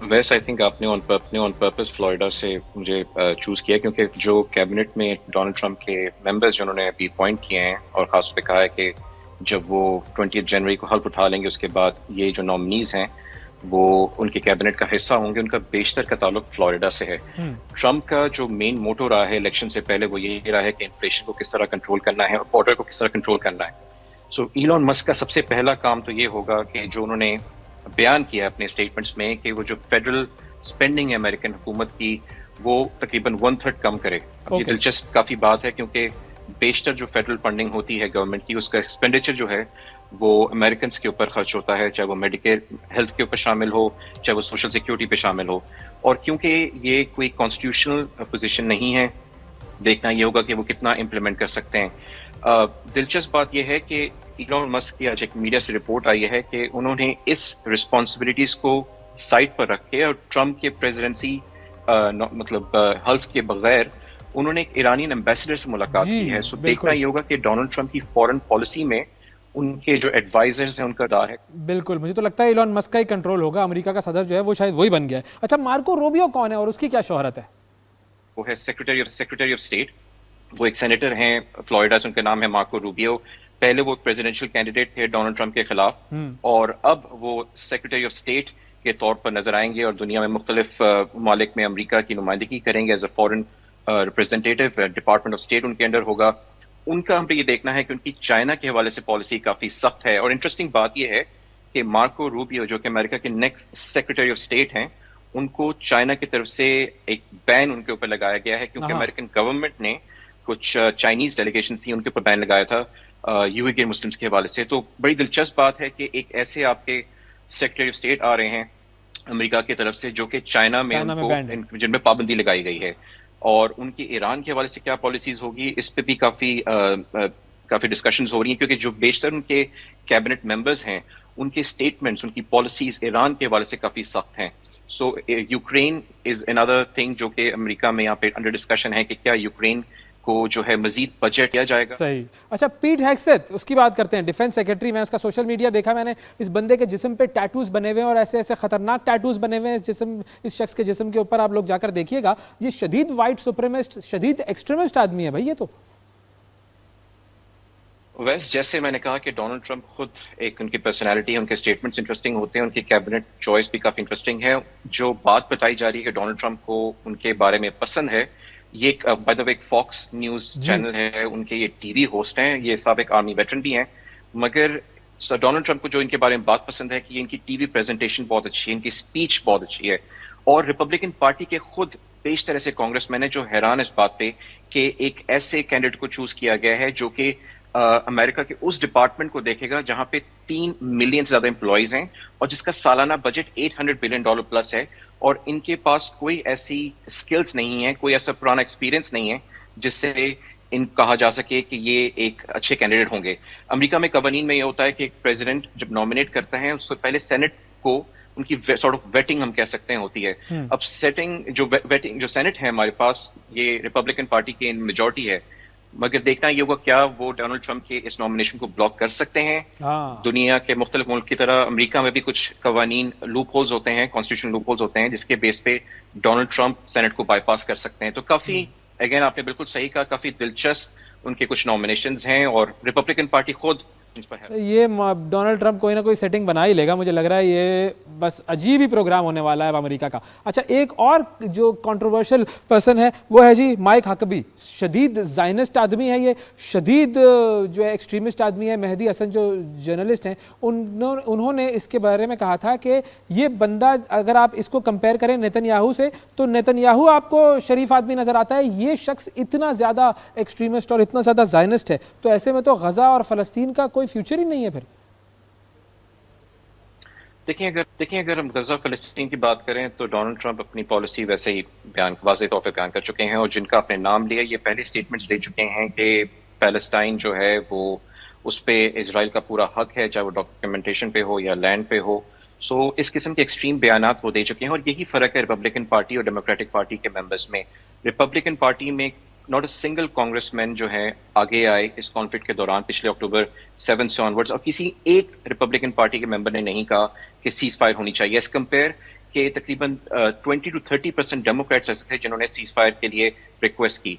वैसे आई थिंक आपने ऑन पर्पस फ्लोरिडा से मुझे चूज़ किया क्योंकि जो कैबिनेट में डोनाल्ड ट्रंप के मेंबर्स जिन्होंने अभी अपॉइंट किए हैं और ख़ास पे कहा है कि जब वो 20 जनवरी को हल्फ उठा लेंगे उसके बाद ये जो नॉमिनीज़ हैं वो उनके कैबिनेट का हिस्सा होंगे, उनका बेशतर का ताल्लुक फ्लोरिडा से है। ट्रंप का जो मेन मोटो रहा है इलेक्शन से पहले वो ये रहा है कि इन्फ्लेशन को किस तरह कंट्रोल करना है और बॉर्डर को किस तरह कंट्रोल करना है। सो इलॉन मस्क का सबसे पहला काम तो ये होगा कि जो उन्होंने बयान किया अपने स्टेटमेंट्स में कि वो जो फेडरल स्पेंडिंग है अमेरिकन हुकूमत की वो तकरीबन 1/3 कम करे। ये दिलचस्प काफ़ी बात है क्योंकि बेशतर जो फेडरल फंडिंग होती है गवर्नमेंट की उसका एक्सपेंडिचर जो है वो अमेरिकन के ऊपर खर्च होता है, चाहे वो मेडिकेयर हेल्थ के ऊपर शामिल हो, चाहे वो सोशल सिक्योरिटी पे शामिल हो। और क्योंकि ये कोई कॉन्स्टिट्यूशनल पोजीशन नहीं है, देखना ये होगा कि वो कितना इम्प्लीमेंट कर सकते हैं। दिलचस्प बात यह है कि इलॉन मस्क की आज एक मीडिया से रिपोर्ट आई है कि उन्होंने इस रिस्पॉन्सिबिलिटीज को साइड पर रख के और ट्रंप के प्रेसिडेंसी मतलब हल्फ के बगैर उन्होंने एक ईरानियन एम्बेसडर से मुलाकात की है। सो देखना ये होगा कि डोनाल्ड ट्रंप की फॉरेन पॉलिसी में उनके जो एडवाइजर्स हैं उनका दार है। बिल्कुल, मुझे तो लगता है इलॉन मस्क का ही कंट्रोल होगा। अमेरिका का सदर जो है वो शायद वही बन गया है। अच्छा, मार्को रूबियो कौन है और उसकी क्या शोहरत है? वो है सेक्रेटरी ऑफ स्टेट। वो एक सेनेटर हैं फ्लोरिडा से, उनका नाम है मार्को रूबियो। पहले वो प्रेसिडेंशियल कैंडिडेट थे डोनाल्ड ट्रंप के खिलाफ और अब वो सेक्रेटरी ऑफ स्टेट के तौर पर नजर आएंगे और दुनिया में मुख्तलिफ ममालिक में अमेरिका की नुमाइंदगी करेंगे as a foreign representative. Department of state उनके अंडर होगा। उनका हमें ये देखना है कि उनकी चाइना के हवाले से पॉलिसी काफी सख्त है। और इंटरेस्टिंग बात यह है कि मार्को रूबियो जो कि अमेरिका के नेक्स्ट सेक्रेटरी ऑफ स्टेट हैं, उनको चाइना की तरफ से एक बैन उनके ऊपर लगाया गया है क्योंकि अमेरिकन गवर्नमेंट ने कुछ चाइनीज डेलीगेशन थी उनके ऊपर बैन लगाया था यूएई मुस्लिम्स के हवाले से। तो बड़ी दिलचस्प बात है कि एक ऐसे आपके सेक्रेटरी ऑफ स्टेट आ रहे हैं अमेरिका की तरफ से जो कि चाइना में उनको जिनमें पाबंदी लगाई गई है और उनकी ईरान के हवाले से क्या पॉलिसीज होगी इस पे भी काफी डिस्कशंस हो रही हैं क्योंकि जो बेशतर उनके कैबिनेट मेंबर्स हैं उनके स्टेटमेंट्स, उनकी पॉलिसीज ईरान के हवाले से काफी सख्त हैं। सो यूक्रेन इज अनदर थिंग जो कि अमेरिका में यहाँ पे अंडर डिस्कशन है कि क्या यूक्रेन को जो है मजीद बजट दिया जाएगा। सही। अच्छा, पीट हेग्सेथ, उसकी बात करते हैं, डिफेंस सेक्रेटरी। मैं उसका सोशल मीडिया देखा मैंने, इस बंदे के जिस्म पे टैटूज बने हुए हैं और ऐसे ऐसे खतरनाक टैटूज बने हुए हैं इस शख्स के जिस्म के ऊपर। आप लोग जाकर देखिएगा, ये शदीद वाइट सुप्रीमिस्ट, शदीद एक्सट्रीमिस्ट आदमी है भाई ये तो। वैसे जैसे मैंने कहा कि डोनाल्ड ट्रंप खुद एक उनकी पर्सनालिटी है, उनके स्टेटमेंट्स इंटरेस्टिंग होते हैं, उनकी कैबिनेट चॉइस भी काफी इंटरेस्टिंग है। जो बात बताई जा रही है कि डोनाल्ड ट्रंप को उनके बारे में पसंद है, ये बाय द वे एक फॉक्स न्यूज चैनल है, उनके ये टीवी होस्ट हैं, ये साबिक आर्मी वेटरन भी हैं। मगर डोनाल्ड ट्रंप को जो इनके बारे में बात पसंद है कि ये इनकी टीवी प्रेजेंटेशन बहुत अच्छी है, इनकी स्पीच बहुत अच्छी है। और रिपब्लिकन पार्टी के खुद बेशतर ऐसे कांग्रेसमैन है जो हैरान इस बात पे कि एक ऐसे कैंडिडेट को चूज किया गया है जो कि अमेरिका के उस डिपार्टमेंट को देखेगा जहां पे 3 मिलियन से ज्यादा एम्प्लॉयज हैं और जिसका सालाना बजट $800 बिलियन प्लस है। और इनके पास कोई ऐसी स्किल्स नहीं है, कोई ऐसा पुराना एक्सपीरियंस नहीं है जिससे इन कहा जा सके कि ये एक अच्छे कैंडिडेट होंगे। अमेरिका में कवानीन में ये होता है कि एक प्रेसिडेंट जब नॉमिनेट करता है उससे पहले सेनेट को उनकी सॉर्ट ऑफ वेटिंग हम कह सकते हैं होती है। अब वेटिंग जो सेनेट है हमारे पास, ये रिपब्लिकन पार्टी की मेजॉरिटी है, मगर देखना ये होगा क्या वो डोनाल्ड ट्रंप के इस नॉमिनेशन को ब्लॉक कर सकते हैं। दुनिया के मुख्तलिफ मुल्क की तरह अमेरिका में भी कुछ कवानीन लूप होल्स होते हैं, कॉन्स्टिट्यूशन लूप होल्स होते हैं जिसके बेस पे डोनाल्ड ट्रंप सेनेट को बाईपास कर सकते हैं। तो काफी अगेन आपने बिल्कुल सही कहा, काफी दिलचस्प उनके कुछ नॉमिनेशंस हैं और रिपब्लिकन पार्टी खुद क्वेश्चंस पर है। ये डोनाल्ड ट्रंप कोई ना कोई सेटिंग बना ही लेगा, मुझे लग रहा है ये बस अजीब ही प्रोग्राम होने वाला है अब अमेरिका का। अच्छा, एक और जो कंट्रोवर्शियल पर्सन है वो है जी माइक हकबी। शदीद ज़ायनिस्ट आदमी है ये, शदीद जो है एक्सट्रीमिस्ट आदमी है। मेहदी हसन जो जर्नलिस्ट हैं उन्होंने इसके बारे में कहा था कि ये बंदा, अगर आप इसको कंपेयर करें नेतन्याहू से, तो नेतन्याहू आपको शरीफ आदमी नजर आता है, ये शख्स इतना ज़्यादा एक्सट्रीमिस्ट और इतना ज़्यादा ज़ायनिस्ट है, तो ऐसे में तो गजा और फलस्तीन का कोई फ्यूचर ही नहीं है फिर। देखिए अगर हम गजा फलस्तीन की बात करें तो डोनाल्ड ट्रंप अपनी पॉलिसी वैसे ही वाज़ेह तौर पे बयान कर चुके हैं, और जिनका आपने नाम लिया ये पहले स्टेटमेंट्स दे चुके हैं कि पैलेस्टाइन जो है वो उस पे इजराइल का पूरा हक है, चाहे वो डॉक्यूमेंटेशन पे हो या लैंड पे हो। सो इस किस्म के एक्सट्रीम बयानात वो दे चुके हैं, और यही फर्क है रिपब्लिकन पार्टी और डेमोक्रेटिक पार्टी के मेंबर्स में। रिपब्लिकन पार्टी में नॉट अ सिंगल कांग्रेसमैन जो है आगे आए इस कॉन्फ्लिक्ट के दौरान पिछले अक्टूबर 7 से ऑनवर्ड्स, और किसी एक रिपब्लिकन पार्टी के मेंबर ने नहीं कहा कि सीज फायर होनी चाहिए। एज कंपेयर के तकरीबन 20 to 30% डेमोक्रेट्स ऐसे थे जिन्होंने सीज फायर के लिए रिक्वेस्ट की।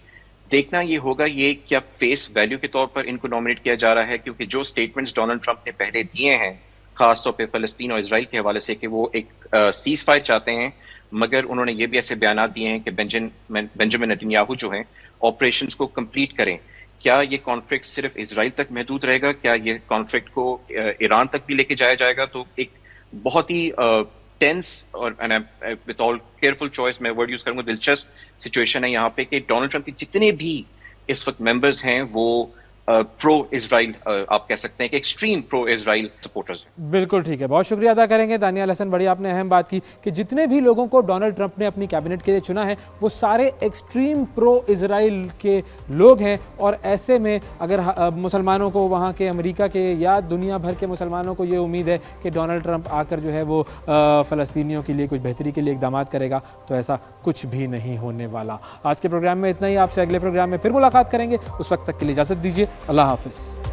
देखना ये होगा ये क्या फेस वैल्यू के तौर पर इनको नॉमिनेट किया जा रहा है, क्योंकि जो स्टेटमेंट्स डोनाल्ड ट्रंप ने पहले दिए हैं खासतौर पर फलस्तीन और इसराइल के हवाले से कि वो एक सीज फायर चाहते हैं, मगर उन्होंने ये भी ऐसे बयान दिए हैं कि बेंजामिन नेतन्याहू जो हैं ऑपरेशंस को कंप्लीट करें। क्या ये कॉन्फ्लिक्ट सिर्फ इजराइल तक महदूद रहेगा? क्या ये कॉन्फ्लिक्ट को ईरान तक भी लेके जाया जाएगा? तो एक बहुत ही टेंस और विद ऑल केयरफुल चॉइस मैं वर्ड यूज करूंगा, दिलचस्प सिचुएशन है यहाँ पे कि डोनाल्ड ट्रंप के जितने भी इस वक्त मेंबर्स हैं वो प्रो इजराइल, आप कह सकते हैं कि एक्सट्रीम प्रो इजराइल सपोर्टर्स हैं। बिल्कुल ठीक है, बहुत शुक्रिया अदा करेंगे दानियाल हसन। बड़ी आपने अहम बात की कि जितने भी लोगों को डोनाल्ड ट्रंप ने अपनी कैबिनेट के लिए चुना है वो सारे एक्सट्रीम प्रो इजराइल के लोग हैं, और ऐसे में अगर मुसलमानों को, वहाँ के अमेरिका के या दुनिया भर के मुसलमानों को ये उम्मीद है कि डोनाल्ड ट्रंप आकर जो है वो फ़लस्तीनियों के लिए कुछ बेहतरी के लिए इक़दाम करेगा, तो ऐसा कुछ भी नहीं होने वाला। आज के प्रोग्राम में इतना ही, आपसे अगले प्रोग्राम में फिर मुलाकात करेंगे, उस वक्त तक के लिए इजाज़त दीजिए। अल्लाह हाफ़िज़।